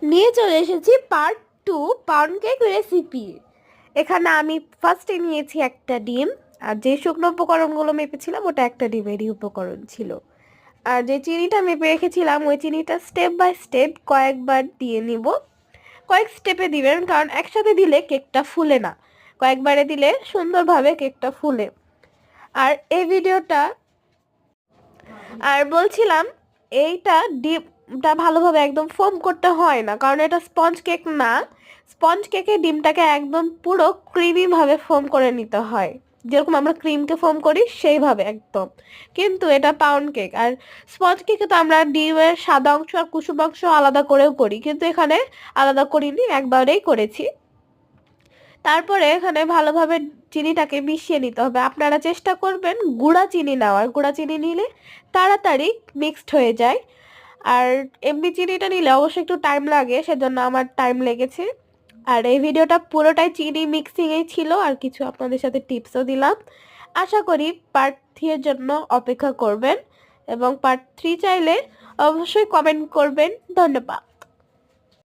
নিয়ে চলে এসেছি পার্ট 2 পাউন্ড কেক রেসিপি। এখানে আমি ফার্স্টে নিয়েছি একটা ডিম, আর যে শুকনো উপকরণগুলো মেপেছিলাম ওটা একটা ডিমেরই উপকরণ ছিল। আর যে চিনিটা মেপে রেখেছিলাম ওই চিনিটা স্টেপ বাই স্টেপ কয়েকবার দিয়ে নিব। কয়েক স্টেপে দিবেন, কারণ একসাথে দিলে কেকটা ফুলে না, কয়েকবারে দিলে সুন্দরভাবে কেকটা ফুলে। আর এই ভিডিওটা আর বলছিলাম, এইটা ডিমটা ভালোভাবে একদম ফোম করতে হয় না, কারণ এটা স্পঞ্জ কেক না। স্পঞ্জ কেকে ডিমটাকে একদম পুরো ক্রিমি ভাবে ফোম করে নিতে হয়, যেরকম আমরা ক্রিমকে ফোম করি সেইভাবে একদম। কিন্তু এটা পাউন্ড কেক, আর স্পঞ্জ কেকে তো আমরা ডিমের সাদা অংশ আর কুসুম অংশ আলাদা করেও করি, কিন্তু এখানে আলাদা করিনি, একবারেই করেছি। তারপরে এখানে ভালোভাবে চিনিটাকে মিশিয়ে নিতে হবে। আপনারা চেষ্টা করবেন গুঁড়া চিনি নেওয়ার, গুঁড়া চিনি নিলে তাড়াতাড়ি মিক্সড হয়ে যায়। আর এমনি চিনিটা নিলে অবশ্যই একটু টাইম লাগে, সেজন্য আমার টাইম লেগেছে। আর এই ভিডিওটা পুরোটাই চিনি মিক্সিংয়েই ছিল, আর কিছু আপনাদের সাথে টিপসও দিলাম। আশা করি পার্ট 3 এর জন্য অপেক্ষা করবেন, এবং পার্ট 3 চাইলে অবশ্যই কমেন্ট করবেন। ধন্যবাদ।